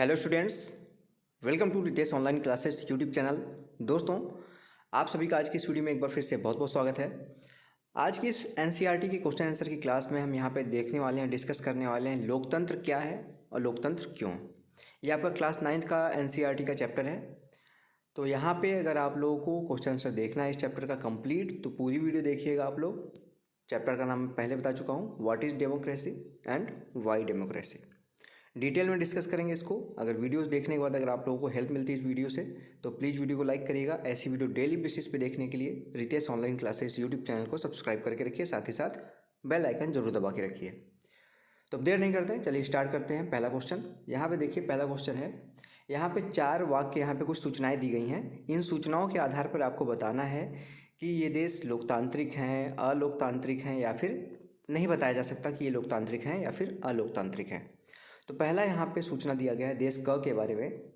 Hello students, welcome to Ritesh online classes YouTube channel. दोस्तों, आप सभी का आज की इस वीडियो में एक बार फिर से बहुत बहुत स्वागत है। आज की इस एनसीईआरटी की क्वेश्चन आंसर की क्लास में हम यहाँ पे देखने वाले हैं, डिस्कस करने वाले हैं लोकतंत्र क्या है और लोकतंत्र क्यों। ये आपका क्लास 9th का एनसीईआरटी का चैप्टर है। तो यहाँ पे अगर आप लोगों को क्वेश्चन आंसर देखना है इस चैप्टर का कंप्लीट, तो पूरी वीडियो देखिएगा आप लोग। चैप्टर का नाम मैं पहले बता चुका हूँ, what is democracy and Y democracy. Detail में डिस्कस करेंगे इसको। अगर वीडियोस देखने के बाद अगर आप लोगों को हेल्प मिलती है इस वीडियो से, तो प्लीज़ वीडियो को लाइक करिएगा। ऐसी वीडियो डेली बेसिस पे देखने के लिए Ritesh online classes YouTube channel को सब्सक्राइब करके रखिए, साथ ही साथ बेल आइकन जरूर दबा के रखिए। तो अब देर नहीं करते हैं, चलिए स्टार्ट करते हैं। पहला क्वेश्चन यहाँ पे देखिए, पहला क्वेश्चन है, यहाँ पे 4 वाक्य, यहाँ पे कुछ सूचनाएं दी गई हैं। इन सूचनाओं के आधार पर आपको बताना है कि ये देश लोकतांत्रिक हैं, अलोकतांत्रिक हैं, या फिर नहीं बताया जा सकता कि ये लोकतांत्रिक हैं या फिर अलोकतांत्रिक हैं। तो पहला यहाँ पे सूचना दिया गया है देश क के बारे में।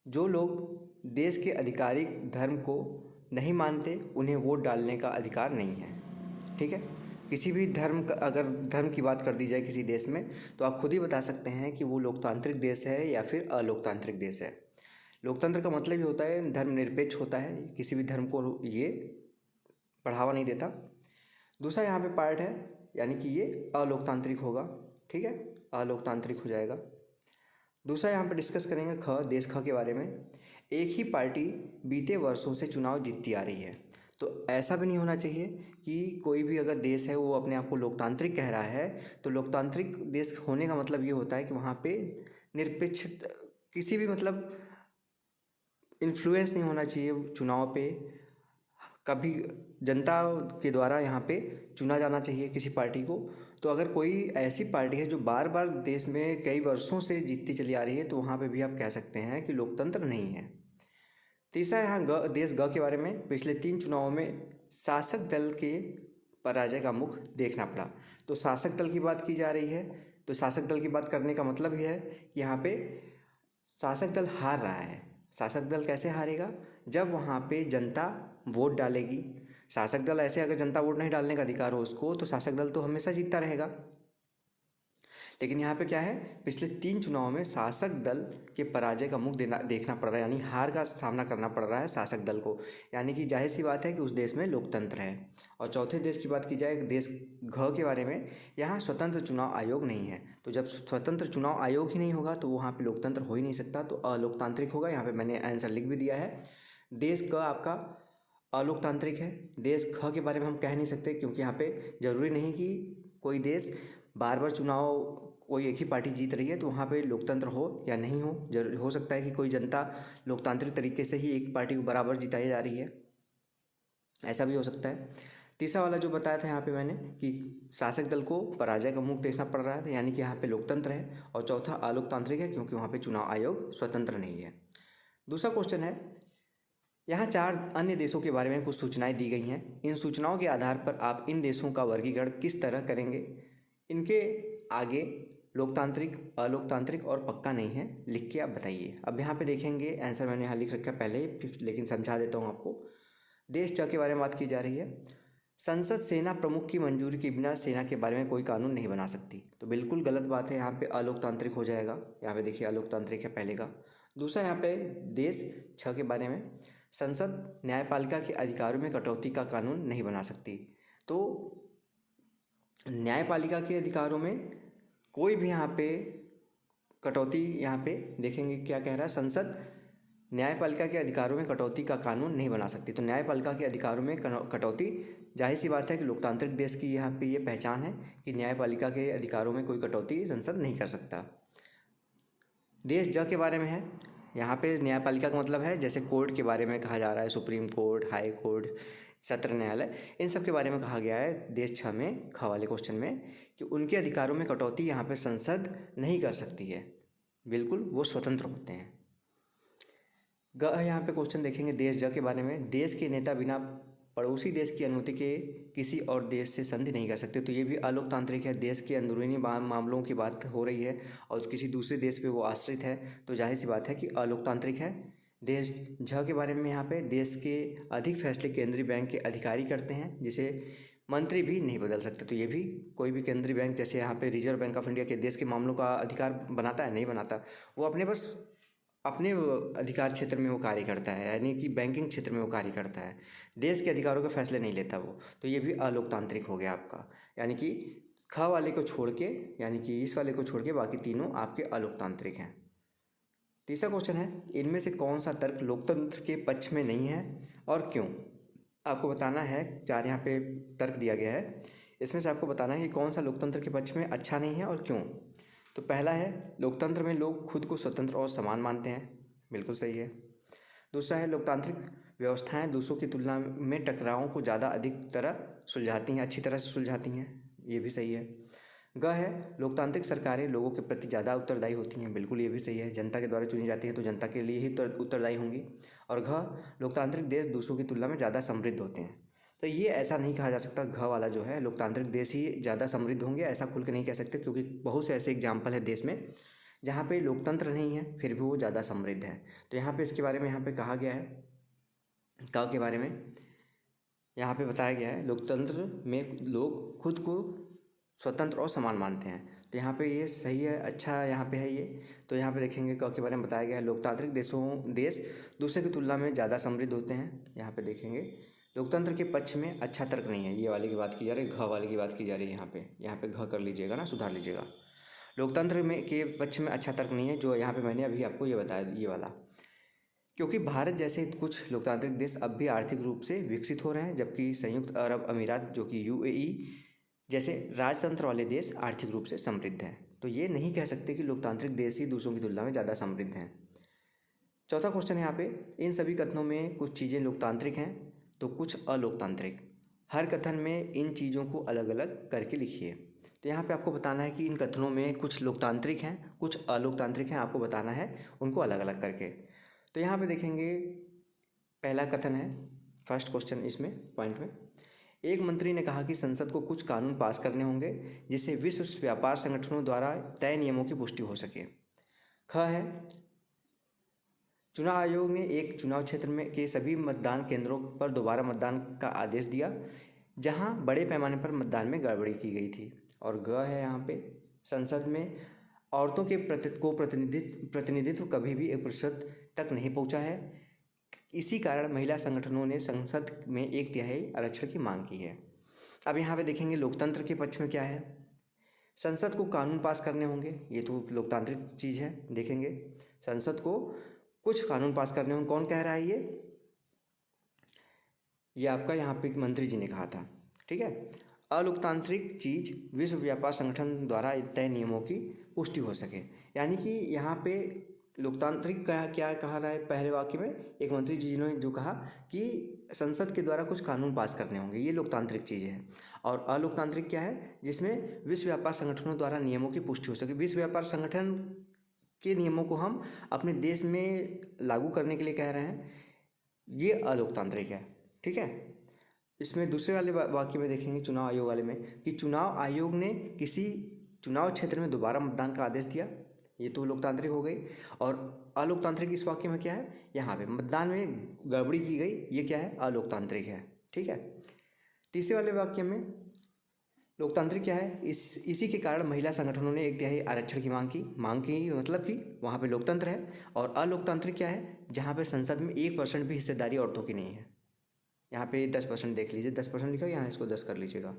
जो लोग देश के आधिकारिक धर्म को नहीं मानते, उन्हें वोट डालने का अधिकार नहीं है। ठीक है, किसी भी धर्म का अगर धर्म की बात कर दी जाए किसी देश में, तो आप खुद ही बता सकते हैं कि वो लोकतांत्रिक देश है या फिर अलोकतांत्रिक देश है। लोकतंत्र का मतलब ये होता है धर्मनिरपेक्ष होता है, किसी भी धर्म को ये बढ़ावा नहीं देता। दूसरा यहाँ पे पार्ट है, यानी कि ये अलोकतांत्रिक होगा। ठीक है, अलोकतांत्रिक हो जाएगा। दूसरा यहाँ पे डिस्कस करेंगे देश ख के बारे में। एक ही पार्टी बीते वर्षों से चुनाव जीतती आ रही है। तो ऐसा भी नहीं होना चाहिए कि कोई भी अगर देश है वो अपने आप को लोकतांत्रिक कह रहा है, तो लोकतांत्रिक देश होने का मतलब ये होता है कि वहाँ पे निरपेक्ष किसी भी मतलब इन्फ्लुएंस नहीं होना चाहिए चुनाव पे। कभी जनता के द्वारा यहाँ पे चुना जाना चाहिए किसी पार्टी को। तो अगर कोई ऐसी पार्टी है जो बार बार देश में कई वर्षों से जीतती चली आ रही है, तो वहाँ पे भी आप कह सकते हैं कि लोकतंत्र नहीं है। तीसरा यहाँ देश ग के बारे में, पिछले 3 चुनावों में शासक दल के पराजय का मुख देखना पड़ा। तो शासक दल की बात की जा रही है, तो शासक दल की बात करने का मतलब यह है कि यहाँ पे शासक दल हार रहा है। शासक दल कैसे हारेगा? जब वहाँ पे जनता वोट डालेगी। शासक दल ऐसे, अगर जनता वोट नहीं डालने का अधिकार हो उसको, तो शासक दल तो हमेशा जीतता रहेगा। लेकिन यहाँ पे क्या है, पिछले 3 चुनाव में शासक दल के पराजय का मुख देखना पड़ रहा है, यानी हार का सामना करना पड़ रहा है शासक दल को। यानी कि जाहिर सी बात है कि उस देश में लोकतंत्र है। और चौथे देश की बात की जाए, देश घ के बारे में, यहाँ स्वतंत्र चुनाव आयोग नहीं है। तो जब स्वतंत्र चुनाव आयोग ही नहीं होगा, तो वहाँ पर लोकतंत्र हो ही नहीं सकता, तो अलोकतांत्रिक होगा। यहाँ पर मैंने आंसर लिख भी दिया है। देश क आपका अलोकतांत्रिक है। देश ख के बारे में हम कह नहीं सकते, क्योंकि यहाँ पे ज़रूरी नहीं कि कोई देश बार बार चुनाव कोई एक ही पार्टी जीत रही है तो वहाँ पे लोकतंत्र हो या नहीं हो। जरूर हो सकता है कि कोई जनता लोकतांत्रिक तरीके से ही एक पार्टी को बराबर जिताई जा रही है, ऐसा भी हो सकता है। तीसरा वाला जो बताया था यहाँ पे मैंने कि शासक दल को पराजय का मुख देखना पड़ रहा है, यानी कि यहाँ पे लोकतंत्र है। और चौथा अलोकतांत्रिक है, क्योंकि वहाँ पे चुनाव आयोग स्वतंत्र नहीं है। दूसरा क्वेश्चन है, यहाँ 4 अन्य देशों के बारे में कुछ सूचनाएं दी गई हैं। इन सूचनाओं के आधार पर आप इन देशों का वर्गीकरण किस तरह करेंगे? इनके आगे लोकतांत्रिक, अलोकतांत्रिक और पक्का नहीं है लिख के आप बताइए। अब यहाँ पे देखेंगे, आंसर मैंने यहाँ लिख रखा है पहले ही, लेकिन समझा देता हूँ आपको। देश च के बारे में बात की जा रही है। संसद सेना प्रमुख की मंजूरी के बिना सेना के बारे में कोई कानून नहीं बना सकती। तो बिल्कुल गलत बात है, यहाँ पे अलोकतांत्रिक हो जाएगा। यहाँ पे देखिए अलोकतांत्रिक है पहले का। दूसरा यहाँ पे देश छ के बारे में, संसद न्यायपालिका के अधिकारों में कटौती का कानून नहीं बना सकती। तो न्यायपालिका के अधिकारों में कोई भी यहाँ पे कटौती, यहाँ पे देखेंगे क्या कह रहा है, संसद न्यायपालिका के अधिकारों में कटौती का कानून नहीं बना सकती। तो न्यायपालिका के अधिकारों में कटौती, जाहिर सी बात है कि लोकतांत्रिक देश की यहाँ पे ये पहचान है कि न्यायपालिका के अधिकारों में कोई कटौती संसद नहीं कर सकता। देश ज के बारे में है, यहाँ पे न्यायपालिका का मतलब है जैसे कोर्ट के बारे में कहा जा रहा है, सुप्रीम कोर्ट, हाई कोर्ट, सत्र न्यायालय, इन सब के बारे में कहा गया है देश छ में, ख वाले क्वेश्चन में, कि उनके अधिकारों में कटौती यहाँ पे संसद नहीं कर सकती है। बिल्कुल वो स्वतंत्र होते हैं। ग यहाँ पे क्वेश्चन देखेंगे देश ज के बारे में। देश के नेता बिना पड़ोसी देश की अनुमति के किसी और देश से संधि नहीं कर सकते। तो ये भी अलोकतांत्रिक है। देश के अंदरूनी मामलों की बात हो रही है और किसी दूसरे देश पे वो आश्रित है, तो जाहिर सी बात है कि अलोकतांत्रिक है। देश झ के बारे में यहाँ पे, देश के अधिक फैसले केंद्रीय बैंक के अधिकारी करते हैं, जिसे मंत्री भी नहीं बदल सकते। तो ये भी कोई भी केंद्रीय बैंक, जैसे यहाँ पे रिजर्व बैंक ऑफ इंडिया के देश के मामलों का अधिकार बनाता है, नहीं बनाता। वो अपने बस अपने अधिकार क्षेत्र में वो कार्य करता है, यानी कि बैंकिंग क्षेत्र में वो कार्य करता है, देश के अधिकारों के फैसले नहीं लेता वो। तो ये भी अलोकतांत्रिक हो गया आपका, यानी कि ख वाले को छोड़ के, यानी कि इस वाले को छोड़ के बाकी तीनों आपके अलोकतांत्रिक हैं। तीसरा क्वेश्चन है, इनमें से कौन सा तर्क लोकतंत्र के पक्ष में नहीं है और क्यों? आपको बताना है, चार यहाँ पे तर्क दिया गया है, इसमें से आपको बताना है कि कौन सा लोकतंत्र के पक्ष में अच्छा नहीं है और क्यों। तो पहला है, लोकतंत्र में लोग खुद को स्वतंत्र और समान मानते हैं, बिल्कुल सही है। दूसरा है, लोकतांत्रिक व्यवस्थाएं दूसरों की तुलना में टकरावों को ज़्यादा अधिक तरह सुलझाती हैं, अच्छी तरह से सुलझाती हैं, ये भी सही है। ग है, लोकतांत्रिक सरकारें लोगों के प्रति ज़्यादा उत्तरदायी होती हैं, बिल्कुल ये भी सही है, जनता के द्वारा चुनी जाती है तो जनता के लिए ही उत्तरदायी होंगी। और घ, लोकतांत्रिक देश दूसरों की तुलना में ज़्यादा समृद्ध होते हैं। तो ये ऐसा नहीं कहा जा सकता घ वाला जो है लोकतांत्रिक देश ही ज़्यादा समृद्ध होंगे, ऐसा खुल के नहीं कह सकते, क्योंकि बहुत से ऐसे एग्जाम्पल है देश में जहाँ पे लोकतंत्र नहीं है फिर भी वो ज़्यादा समृद्ध है। तो यहाँ पे इसके बारे में यहाँ पे कहा गया है, क के बारे में यहाँ पे बताया गया है, लोकतंत्र में लोग खुद को स्वतंत्र और समान मानते हैं। तो यहाँ पे ये सही है, अच्छा यहाँ पे है ये। तो यहाँ पे देखेंगे क के बारे में बताया गया है, लोकतांत्रिक देश दूसरे की तुलना में ज़्यादा समृद्ध होते हैं। यहाँ पे देखेंगे लोकतंत्र के पक्ष में अच्छा तर्क नहीं है, ये वाले की बात की जा रही है, घ वाले की बात की जा रही है। यहाँ पे घ कर लीजिएगा ना, सुधार लीजिएगा। लोकतंत्र में के पक्ष में अच्छा तर्क नहीं है, जो यहाँ पे मैंने अभी आपको ये बताया, ये वाला, क्योंकि भारत जैसे कुछ लोकतांत्रिक देश अब भी आर्थिक रूप से विकसित हो रहे हैं, जबकि संयुक्त अरब अमीरात जो कि यूएई जैसे राजतंत्र वाले देश आर्थिक रूप से समृद्ध हैं। तो ये नहीं कह सकते कि लोकतांत्रिक देश ही दूसरों की तुलना में ज़्यादा समृद्ध हैं। चौथा क्वेश्चन है यहाँ पे, इन सभी कथनों में कुछ चीज़ें लोकतांत्रिक हैं तो कुछ अलोकतांत्रिक, हर कथन में इन चीज़ों को अलग अलग करके लिखिए। तो यहाँ पे आपको बताना है कि इन कथनों में कुछ लोकतांत्रिक हैं कुछ अलोकतांत्रिक हैं, आपको बताना है उनको अलग अलग करके। तो यहाँ पे देखेंगे, पहला कथन है, फर्स्ट क्वेश्चन इसमें पॉइंट में, एक मंत्री ने कहा कि संसद को कुछ कानून पास करने होंगे जिससे विश्व व्यापार संगठनों द्वारा तय नियमों की पुष्टि हो सके। ख है, चुनाव आयोग ने एक चुनाव क्षेत्र में के सभी मतदान केंद्रों पर दोबारा मतदान का आदेश दिया जहां बड़े पैमाने पर मतदान में गड़बड़ी की गई थी। और ग है, यहाँ पे संसद में औरतों के प्रतिनिधित्व कभी भी 1% तक नहीं पहुंचा है, इसी कारण महिला संगठनों ने संसद में 1/3 आरक्षण की मांग की है। अब यहाँ पे देखेंगे लोकतंत्र के पक्ष में क्या है, संसद को कानून पास करने होंगे, ये तो लोकतांत्रिक चीज़ है। देखेंगे संसद को कुछ कानून पास करने होंगे, कौन कह रहा है ये आपका यहाँ पे मंत्री जी ने कहा था, ठीक है। अलोकतांत्रिक चीज़ विश्व व्यापार संगठन द्वारा तय नियमों की पुष्टि हो सके, यानी कि यहाँ पे लोकतांत्रिक का क्या कहा रहा है, पहले वाक्य में एक मंत्री जी ने जो कहा कि संसद के द्वारा कुछ कानून पास करने होंगे, ये लोकतांत्रिक चीज़ है। और अलोकतांत्रिक क्या है, जिसमें विश्व व्यापार संगठनों द्वारा नियमों की पुष्टि हो सके, विश्व व्यापार संगठन के नियमों को हम अपने देश में लागू करने के लिए कह रहे हैं, ये अलोकतांत्रिक है, ठीक है। इसमें दूसरे वाले वाक्य में देखेंगे चुनाव आयोग वाले में कि चुनाव आयोग ने किसी चुनाव क्षेत्र में दोबारा मतदान का आदेश दिया, ये तो लोकतांत्रिक हो गई। और अलोकतांत्रिक इस वाक्य में क्या है, यहाँ पे मतदान में गड़बड़ी की गई, ये क्या है, अलोकतांत्रिक है, ठीक है। तीसरे वाले वाक्य में लोकतांत्रिक क्या है, इसी के कारण महिला संगठनों ने 1/3 आरक्षण की मांग की मतलब कि वहाँ पे लोकतंत्र है। और अलोकतांत्रिक क्या है, जहाँ पे संसद में 1% भी हिस्सेदारी औरतों की नहीं है। यहाँ पे 10% देख लीजिए, 10% लिखा, यहाँ इसको 10 कर लीजिएगा,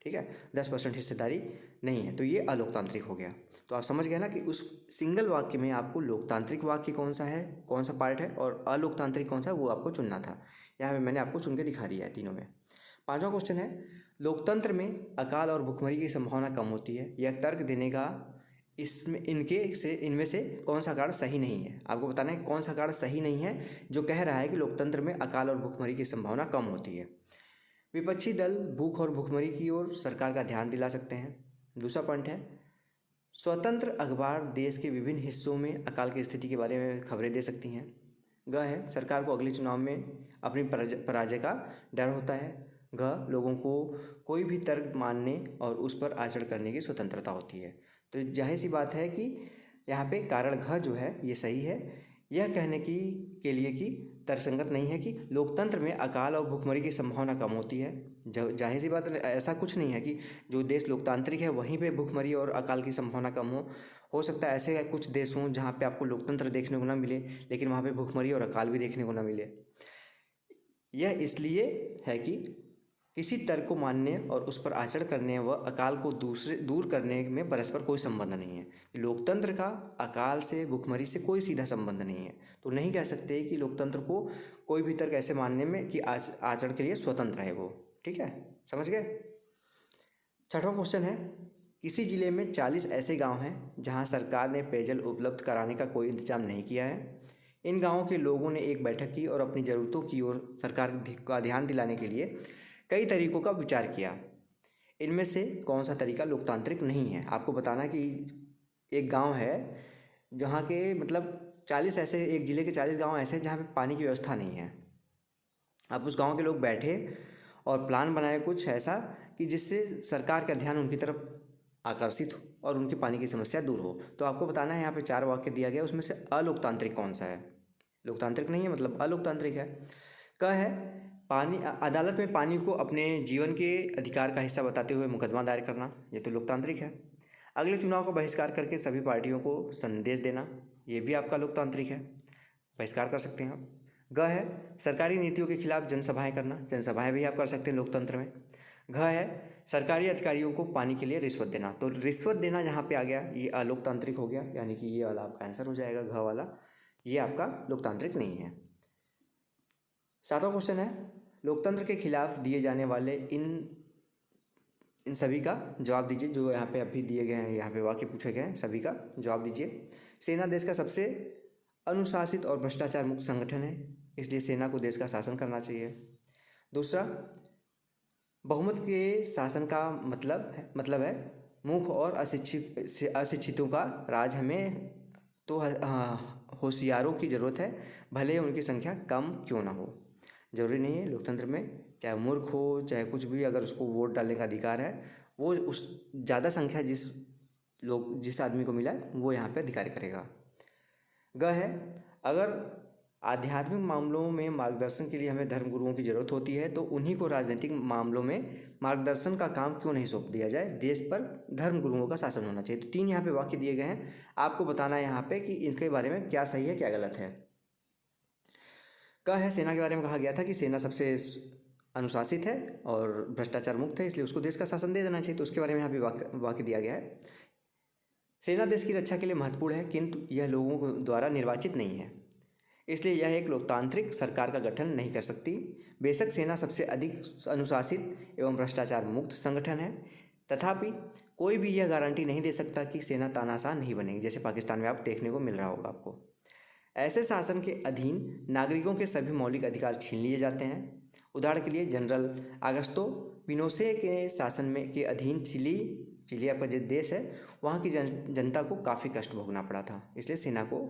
ठीक है, 10% हिस्सेदारी नहीं है, तो ये अलोकतांत्रिक हो गया। तो आप समझ गए ना कि उस सिंगल वाक्य में आपको लोकतांत्रिक वाक्य कौन सा है, कौन सा पार्ट है, और अलोकतांत्रिक कौन सा है, वो आपको चुनना था। यहाँ पे मैंने आपको चुन के दिखा दिया है तीनों में। पांचवा क्वेश्चन है, लोकतंत्र में अकाल और भुखमरी की संभावना कम होती है, यह तर्क देने का इनमें से कौन सा कारण सही नहीं है। आपको बताना है कौन सा कारण सही नहीं है जो कह रहा है कि लोकतंत्र में अकाल और भुखमरी की संभावना कम होती है। विपक्षी दल भूख और भुखमरी की ओर सरकार का ध्यान दिला सकते हैं। दूसरा पॉइंट है, स्वतंत्र अखबार देश के विभिन्न हिस्सों में अकाल की स्थिति के बारे में खबरें दे सकती हैं। ग है, सरकार को अगले चुनाव में अपनी पराजय का डर होता है। घ, लोगों को कोई भी तर्क मानने और उस पर आचरण करने की स्वतंत्रता होती है। तो जाहिर सी बात है कि यहाँ पे कारण घ जो है ये सही है, यह कहने की के लिए कि तर्कसंगत नहीं है कि लोकतंत्र में अकाल और भुखमरी की संभावना कम होती है। जाहिर सी बात है, ऐसा कुछ नहीं है कि जो देश लोकतांत्रिक है वहीं पे भुखमरी और अकाल की संभावना कम हो सकता है ऐसे कुछ देश हों जहाँ पे आपको लोकतंत्र देखने को ना मिले लेकिन वहाँ पे भुखमरी और अकाल भी देखने को ना मिले। यह इसलिए है कि किसी तर्क को मानने और उस पर आचरण करने व अकाल को दूर करने में परस्पर कोई संबंध नहीं है। लोकतंत्र का अकाल से भुखमरी से कोई सीधा संबंध नहीं है। तो नहीं कह सकते कि लोकतंत्र को कोई भी तर्क ऐसे मानने में कि आचरण के लिए स्वतंत्र है वो। ठीक है, समझ गए। छठवां क्वेश्चन है, किसी जिले में 40 ऐसे गांव हैं जहां सरकार ने पेयजल उपलब्ध कराने का कोई इंतजाम नहीं किया है। इन गाँवों के लोगों ने एक बैठक की और अपनी ज़रूरतों की ओर सरकार का ध्यान दिलाने के लिए कई तरीकों का विचार किया। इनमें से कौन सा तरीका लोकतांत्रिक नहीं है? आपको बताना कि एक गांव है जहां के मतलब 40 ऐसे, एक ज़िले के 40 गांव ऐसे हैं जहाँ पे पानी की व्यवस्था नहीं है। अब उस गांव के लोग बैठे और प्लान बनाए कुछ ऐसा कि जिससे सरकार का ध्यान उनकी तरफ आकर्षित हो और उनकी पानी की समस्या दूर हो। तो आपको बताना है, यहाँ पे 4 वाक्य दिया गया, उसमें से अलोकतांत्रिक कौन सा है? लोकतांत्रिक नहीं है मतलब अलोकतांत्रिक है। क है, पानी अदालत में पानी को अपने जीवन के अधिकार का हिस्सा बताते हुए मुकदमा दायर करना, ये तो लोकतांत्रिक है। अगले चुनाव का बहिष्कार करके सभी पार्टियों को संदेश देना, ये भी आपका लोकतांत्रिक है, बहिष्कार कर सकते हैं आप। ग है, सरकारी नीतियों के खिलाफ जनसभाएं करना, जनसभाएं भी आप कर सकते हैं लोकतंत्र में। घ है, सरकारी अधिकारियों को पानी के लिए रिश्वत देना, तो रिश्वत देना जहाँ पे आ गया ये अलोकतांत्रिक हो गया, यानी कि ये वाला आपका आंसर हो जाएगा घ वाला, ये आपका लोकतांत्रिक नहीं है। 7वां क्वेश्चन है, लोकतंत्र के खिलाफ दिए जाने वाले इन सभी का जवाब दीजिए। जो यहाँ पे अभी दिए गए हैं, यहाँ पे वाक्य पूछे गए हैं, सभी का जवाब दीजिए। सेना देश का सबसे अनुशासित और भ्रष्टाचार मुक्त संगठन है, इसलिए सेना को देश का शासन करना चाहिए। दूसरा, बहुमत के शासन का मतलब है मूर्ख और अशिक्षितों का राज, हमें तो होशियारों की ज़रूरत है, भले उनकी संख्या कम क्यों ना हो। ज़रूरी नहीं है लोकतंत्र में चाहे मूर्ख हो चाहे कुछ भी, अगर उसको वोट डालने का अधिकार है, वो उस ज़्यादा संख्या जिस आदमी को मिला है वो यहाँ पे अधिकार करेगा। ग है, अगर आध्यात्मिक मामलों में मार्गदर्शन के लिए हमें धर्म गुरुओं की ज़रूरत होती है तो उन्हीं को राजनीतिक मामलों में मार्गदर्शन का काम क्यों नहीं सौंप दिया जाए, देश पर धर्म गुरुओं का शासन होना चाहिए। तो 3 यहाँ पे वाक्य दिए गए हैं, आपको बताना है यहाँ पे कि इनके बारे में क्या सही है क्या गलत है। क है, सेना के बारे में कहा गया था कि सेना सबसे अनुशासित है और भ्रष्टाचार मुक्त है, इसलिए उसको देश का शासन दे देना चाहिए, तो उसके बारे में यहाँ पे वाक्य दिया गया है। सेना देश की रक्षा के लिए महत्वपूर्ण है किंतु यह लोगों द्वारा निर्वाचित नहीं है, इसलिए यह एक लोकतांत्रिक सरकार का गठन नहीं कर सकती। बेशक सेना सबसे अधिक अनुशासित एवं भ्रष्टाचार मुक्त संगठन है, तथापि कोई भी यह गारंटी नहीं दे सकता कि सेना तानाशाह नहीं बनेगी, जैसे पाकिस्तान में आप देखने को मिल रहा होगा आपको। ऐसे शासन के अधीन नागरिकों के सभी मौलिक अधिकार छीन लिए जाते हैं। उदाहरण के लिए जनरल आगस्तो पिनोशे के शासन में के अधीन चिली आपका जो देश है वहाँ की जनता को काफ़ी कष्ट भोगना पड़ा था, इसलिए सेना को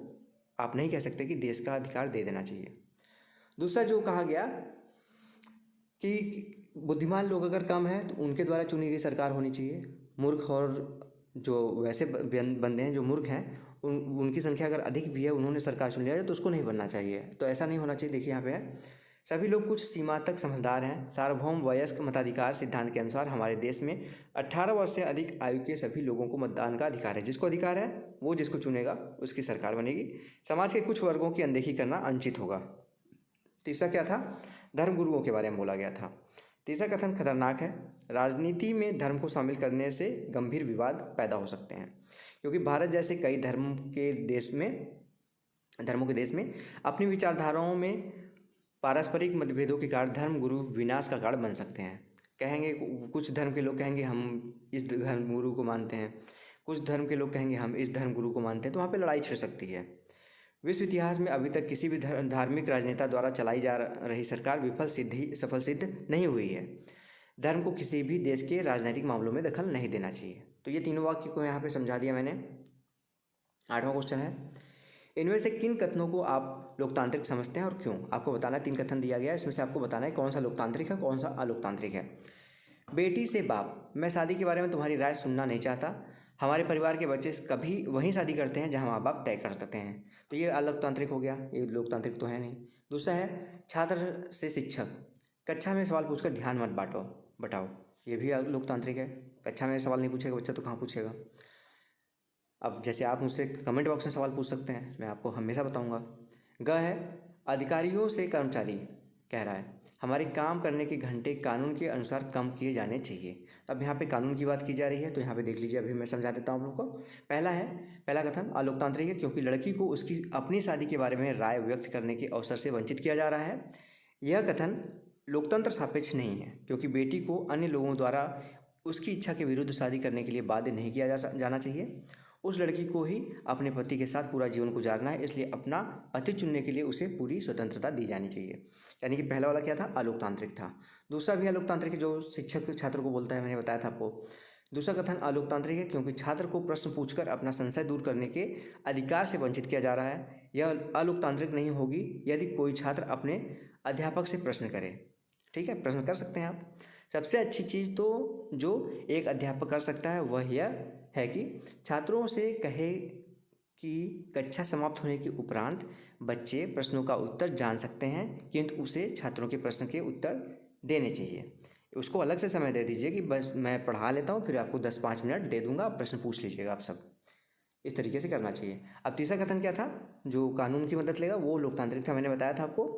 आप नहीं कह सकते कि देश का अधिकार दे देना चाहिए। दूसरा जो कहा गया कि बुद्धिमान लोग अगर कम हैं तो उनके द्वारा चुनी गई सरकार होनी चाहिए, मूर्ख और जो वैसे बंदे हैं जो मूर्ख हैं उनकी संख्या अगर अधिक भी है, उन्होंने सरकार चुन लिया है तो उसको नहीं बनना चाहिए, तो ऐसा नहीं होना चाहिए। देखिए यहाँ पे है, सभी लोग कुछ सीमा तक समझदार हैं। सार्वभौम वयस्क मताधिकार सिद्धांत के अनुसार हमारे देश में 18 वर्ष से अधिक आयु के सभी लोगों को मतदान का अधिकार है। जिसको अधिकार है वो जिसको चुनेगा उसकी सरकार बनेगी। समाज के कुछ वर्गों की अनदेखी करना अनुचित होगा। तीसरा क्या था, धर्म गुरुओं के बारे में बोला गया था। तीसरा कथन खतरनाक है, राजनीति में धर्म को शामिल करने से गंभीर विवाद पैदा हो सकते हैं, क्योंकि भारत जैसे कई धर्मों के देश में अपनी विचारधाराओं में पारस्परिक मतभेदों के कारण धर्म गुरु विनाश का कारण बन सकते हैं। कहेंगे कुछ धर्म के लोग कहेंगे हम इस धर्म गुरु को मानते हैं, कुछ धर्म के लोग कहेंगे हम इस धर्म गुरु को मानते हैं, तो वहाँ पे लड़ाई छिड़ सकती है। विश्व इतिहास में अभी तक किसी भी धार्मिक राजनेता द्वारा चलाई जा रही सरकार सफल सिद्ध नहीं हुई है। धर्म को किसी भी देश के राजनीतिक मामलों में दखल नहीं देना चाहिए। तो ये तीनों वाक्य को यहाँ पे समझा दिया मैंने। 8वां क्वेश्चन है, इनमें से किन कथनों को आप लोकतांत्रिक समझते हैं और क्यों? आपको बताना है, 3 कथन दिया गया है, इसमें से आपको बताना है कौन सा लोकतांत्रिक है कौन सा अलोकतांत्रिक है। बेटी से बाप, मैं शादी के बारे में तुम्हारी राय सुनना नहीं चाहता, हमारे परिवार के बच्चे कभी वहीं शादी करते हैं जहाँ माँ बाप तय कर देते हैं। तो ये अलोकतांत्रिक हो गया, ये लोकतांत्रिक तो है नहीं। दूसरा है छात्र से शिक्षक, कक्षा में सवाल पूछकर ध्यान मत बटाओ, ये भी लोकतांत्रिक है। कक्षा में सवाल नहीं पूछेगा बच्चा तो कहाँ पूछेगा। अब जैसे आप मुझसे कमेंट बॉक्स में सवाल पूछ सकते हैं, मैं आपको हमेशा बताऊंगा। ग है अधिकारियों से कर्मचारी कह रहा है हमारे काम करने के घंटे कानून के अनुसार कम किए जाने चाहिए। अब यहाँ पे कानून की बात की जा रही है, तो यहाँ पे देख लीजिए, अभी मैं समझा देता हूँ आप लोग को। पहला कथन अलोकतांत्रिक है क्योंकि लड़की को उसकी अपनी शादी के बारे में राय व्यक्त करने के अवसर से वंचित किया जा रहा है। यह कथन लोकतंत्र सापेक्ष नहीं है क्योंकि बेटी को अन्य लोगों द्वारा उसकी इच्छा के विरुद्ध शादी करने के लिए बाध्य नहीं किया जाना चाहिए। उस लड़की को ही अपने पति के साथ पूरा जीवन गुजारना है, इसलिए अपना पति चुनने के लिए उसे पूरी स्वतंत्रता दी जानी चाहिए। यानी कि पहला वाला क्या था, अलोकतांत्रिक था। दूसरा भी अलोकतांत्रिक जो शिक्षक छात्र को बोलता है, मैंने बताया था आपको। दूसरा कथन अलोकतांत्रिक है क्योंकि छात्र को प्रश्न पूछकर अपना संशय दूर करने के अधिकार से वंचित किया जा रहा है। यह अलोकतांत्रिक नहीं होगी यदि कोई छात्र अपने अध्यापक से प्रश्न करे। ठीक है, प्रश्न कर सकते हैं आप। सबसे अच्छी चीज़ तो जो एक अध्यापक कर सकता है वह यह है कि छात्रों से कहे कि कक्षा समाप्त होने के उपरांत बच्चे प्रश्नों का उत्तर जान सकते हैं, किंतु उसे छात्रों के प्रश्न के उत्तर देने चाहिए। उसको अलग से समय दे दीजिए कि बस मैं पढ़ा लेता हूँ, फिर आपको 10-5 मिनट दे दूंगा, आप प्रश्न पूछ लीजिएगा आप सब। इस तरीके से करना चाहिए। अब तीसरा कथन क्या था, जो कानून की मदद लेगा, वो लोकतांत्रिक था, मैंने बताया था आपको।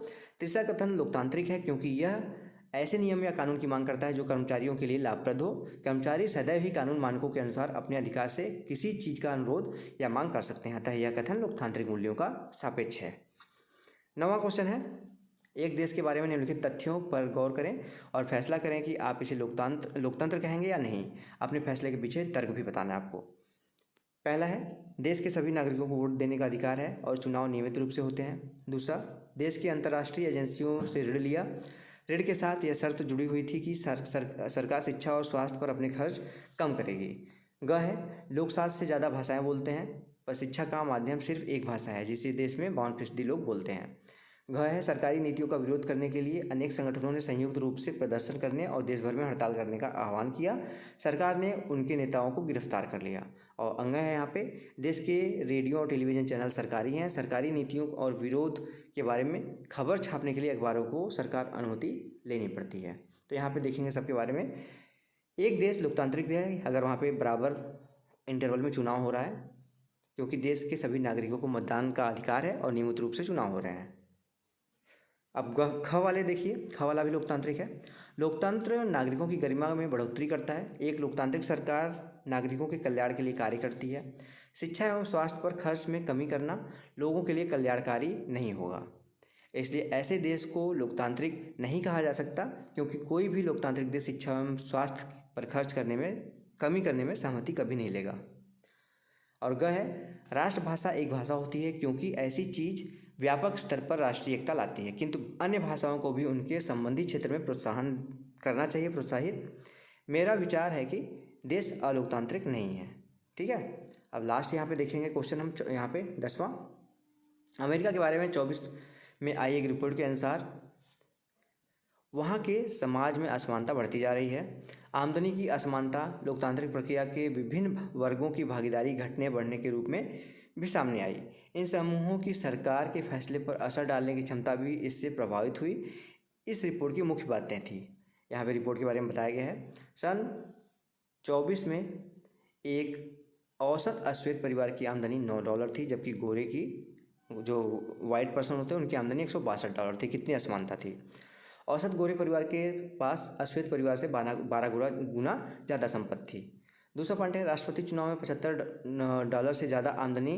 तीसरा कथन लोकतांत्रिक है क्योंकि यह ऐसे नियम या कानून की मांग करता है जो कर्मचारियों के लिए लाभप्रद हो। कर्मचारी सदैव ही कानून मानकों के अनुसार अपने अधिकार से किसी चीज़ का अनुरोध या मांग कर सकते हैं, अतः यह कथन लोकतांत्रिक मूल्यों का सापेक्ष है। 9वां क्वेश्चन है, एक देश के बारे में निम्नलिखित तथ्यों पर गौर करें और फैसला करें कि आप इसे लोकतंत्र कहेंगे या नहीं। अपने फैसले के पीछे तर्क भी बताना है आपको। पहला है देश के सभी नागरिकों को वोट देने का अधिकार है और चुनाव नियमित रूप से होते हैं। दूसरा, देश की अंतर्राष्ट्रीय एजेंसियों से ऋण लिया, ऋण के साथ यह शर्त जुड़ी हुई थी कि सरकार शिक्षा और स्वास्थ्य पर अपने खर्च कम करेगी। ग है लोग 7 से ज़्यादा भाषाएं बोलते हैं पर शिक्षा का माध्यम सिर्फ एक भाषा है जिसे देश में 52% लोग बोलते हैं। घ है सरकारी नीतियों का विरोध करने के लिए अनेक संगठनों ने संयुक्त रूप से प्रदर्शन करने और देश भर में हड़ताल करने का आह्वान किया। सरकार ने उनके नेताओं को गिरफ्तार कर लिया। और अंग है यहाँ पे, देश के रेडियो और टेलीविज़न चैनल सरकारी हैं। सरकारी नीतियों और विरोध के बारे में खबर छापने के लिए अखबारों को सरकार अनुमति लेनी पड़ती है। तो यहाँ पे देखेंगे सबके बारे में। एक देश लोकतांत्रिक है अगर वहाँ पे बराबर इंटरवल में चुनाव हो रहा है, क्योंकि देश के सभी नागरिकों को मतदान का अधिकार है और नियमित रूप से चुनाव हो रहे हैं। अब ख वाले देखिए, ख वाला भी लोकतांत्रिक है। लोकतंत्र नागरिकों की गरिमा में बढ़ोतरी करता है। एक लोकतांत्रिक सरकार नागरिकों के कल्याण के लिए कार्य करती है। शिक्षा एवं स्वास्थ्य पर खर्च में कमी करना लोगों के लिए कल्याणकारी नहीं होगा, इसलिए ऐसे देश को लोकतांत्रिक नहीं कहा जा सकता, क्योंकि कोई भी लोकतांत्रिक देश शिक्षा एवं स्वास्थ्य पर खर्च करने में कमी करने में सहमति कभी नहीं लेगा। और ग है राष्ट्रभाषा एक भाषा होती है क्योंकि ऐसी चीज़ व्यापक स्तर पर राष्ट्रीय एकता लाती है, किंतु अन्य भाषाओं को भी उनके संबंधित क्षेत्र में प्रोत्साहन करना चाहिए, प्रोत्साहित। मेरा विचार है कि देश अलोकतांत्रिक नहीं है। ठीक है, अब लास्ट यहाँ पे देखेंगे क्वेश्चन हम यहाँ पे 10वां। अमेरिका के बारे में 24 में आई एक रिपोर्ट के अनुसार वहाँ के समाज में असमानता बढ़ती जा रही है। आमदनी की असमानता लोकतांत्रिक प्रक्रिया के विभिन्न वर्गों की भागीदारी घटने बढ़ने के रूप में भी सामने आई। इन समूहों की सरकार के फैसले पर असर डालने की क्षमता भी इससे प्रभावित हुई। इस रिपोर्ट की मुख्य बातें थी, यहाँ पे रिपोर्ट के बारे में बताया गया है। सन 24 में एक औसत अश्वेत परिवार की आमदनी $9 थी, जबकि गोरे की, जो वाइट पर्सन होते हैं, उनकी आमदनी $162 थी। कितनी असमानता थी। औसत गोरे परिवार के पास अश्वेत परिवार से 12 गुना ज़्यादा संपत्ति थी। दूसरा पॉइंट है राष्ट्रपति चुनाव में $75 से ज़्यादा आमदनी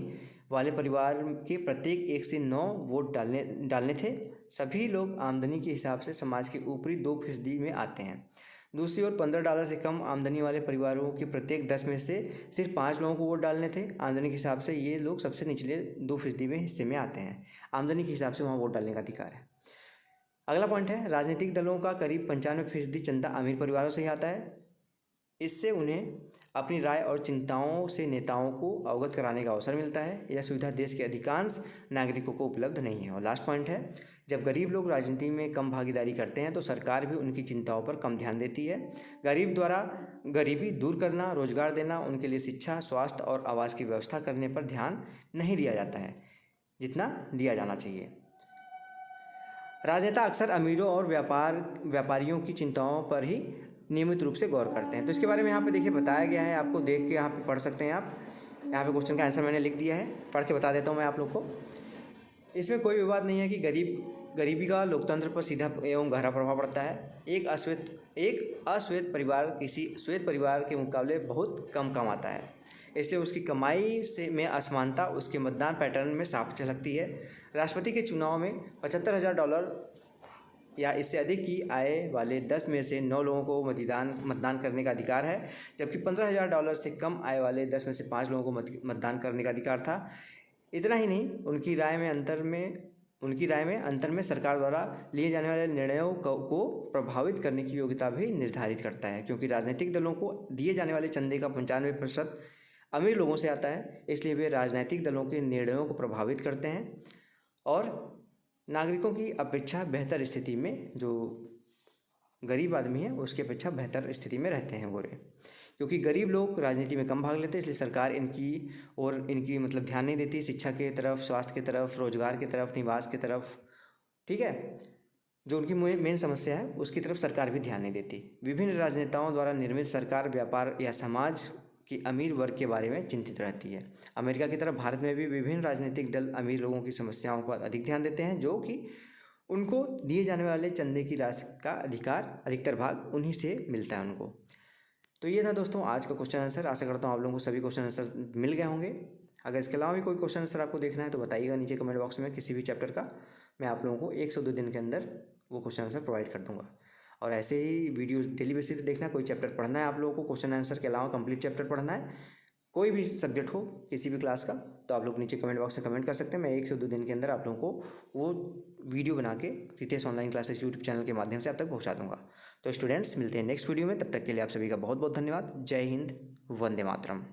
वाले परिवार के प्रत्येक 1 से 9 वोट डालने थे। सभी लोग आमदनी के हिसाब से समाज के ऊपरी 2% में आते हैं। दूसरी ओर $15 से कम आमदनी वाले परिवारों के प्रत्येक 10 में से सिर्फ 5 लोगों को वोट डालने थे। आमदनी के हिसाब से ये लोग सबसे निचले 2% में हिस्से में आते हैं। आमदनी के हिसाब से वहाँ वोट डालने का अधिकार है। अगला पॉइंट है राजनीतिक दलों का करीब 95% चंदा अमीर परिवारों से ही आता है। इससे उन्हें अपनी राय और चिंताओं से नेताओं को अवगत कराने का अवसर मिलता है। यह सुविधा देश के अधिकांश नागरिकों को उपलब्ध नहीं है। और लास्ट पॉइंट है, जब गरीब लोग राजनीति में कम भागीदारी करते हैं तो सरकार भी उनकी चिंताओं पर कम ध्यान देती है। गरीब द्वारा गरीबी दूर करना, रोजगार देना, उनके लिए शिक्षा, स्वास्थ्य और आवास की व्यवस्था करने पर ध्यान नहीं दिया जाता है जितना दिया जाना चाहिए। राजनेता अक्सर अमीरों और व्यापारियों की चिंताओं पर ही नियमित रूप से गौर करते हैं। तो इसके बारे में यहाँ पे देखिए बताया गया है, आपको देख के यहाँ पे पढ़ सकते हैं आप। यहाँ पे क्वेश्चन का आंसर मैंने लिख दिया है, पढ़ के बता देता हूँ मैं आप लोग को। इसमें कोई विवाद नहीं है कि गरीबी का लोकतंत्र पर सीधा एवं गहरा प्रभाव पड़ता है। एक अश्वेत परिवार किसी श्वेत परिवार के मुकाबले बहुत कम कमाता है, इसलिए उसकी कमाई में असमानता उसके मतदान पैटर्न में साफ झलकती है। राष्ट्रपति के चुनाव में $75,000 या इससे अधिक की आय वाले 10 में से 9 लोगों को मतदान करने का अधिकार है, जबकि $15,000 से कम आय वाले 10 में से 5 लोगों को मतदान करने का अधिकार था। इतना ही नहीं, उनकी राय में अंतर में सरकार द्वारा लिए जाने वाले निर्णयों को प्रभावित करने की योग्यता भी निर्धारित करता है, क्योंकि राजनीतिक दलों को दिए जाने वाले चंदे का 95% अमीर लोगों से आता है, इसलिए वे राजनीतिक दलों के निर्णयों को प्रभावित करते हैं और नागरिकों की अपेक्षा बेहतर स्थिति में, जो गरीब आदमी है उसकी अपेक्षा बेहतर स्थिति में रहते हैं गोरे। क्योंकि गरीब लोग राजनीति में कम भाग लेते हैं, इसलिए सरकार इनकी मतलब ध्यान नहीं देती, शिक्षा के तरफ, स्वास्थ्य की तरफ, रोजगार की तरफ, निवास की तरफ, ठीक है, जो उनकी मेन समस्या है उसकी तरफ सरकार भी ध्यान नहीं देती। विभिन्न राजनेताओं द्वारा निर्मित सरकार व्यापार या समाज कि अमीर वर्ग के बारे में चिंतित रहती है। अमेरिका की तरफ भारत में भी विभिन्न राजनीतिक दल अमीर लोगों की समस्याओं पर अधिक ध्यान देते हैं, जो कि उनको दिए जाने वाले चंदे की राशि का अधिकतर भाग उन्हीं से मिलता है उनको। तो ये था दोस्तों आज का क्वेश्चन आंसर। आशा करता हूँ आप लोगों को सभी क्वेश्चन आंसर मिल गए होंगे। अगर इसके अलावा भी कोई क्वेश्चन आंसर आपको देखना है तो बताइएगा नीचे कमेंट बॉक्स में, किसी भी चैप्टर का। मैं आप लोगों को 1 से 2 दिन के अंदर वो क्वेश्चन आंसर प्रोवाइड कर दूँगा। और ऐसे ही वीडियोस डेली बेसिस पे देखना, कोई चैप्टर पढ़ना है आप लोगों को, क्वेश्चन आंसर के अलावा कंप्लीट चैप्टर पढ़ना है, कोई भी सब्जेक्ट हो किसी भी क्लास का, तो आप लोग नीचे कमेंट बॉक्स में कमेंट कर सकते हैं। मैं 1 से 2 दिन के अंदर आप लोगों को वो वीडियो बना के Ritesh online classes YouTube channel के माध्यम से आप तक पहुँचा दूँगा। तो स्टूडेंट्स मिलते हैं नेक्स्ट वीडियो में, तब तक के लिए आप सभी का बहुत बहुत धन्यवाद। जय हिंद, वंदे मातरम।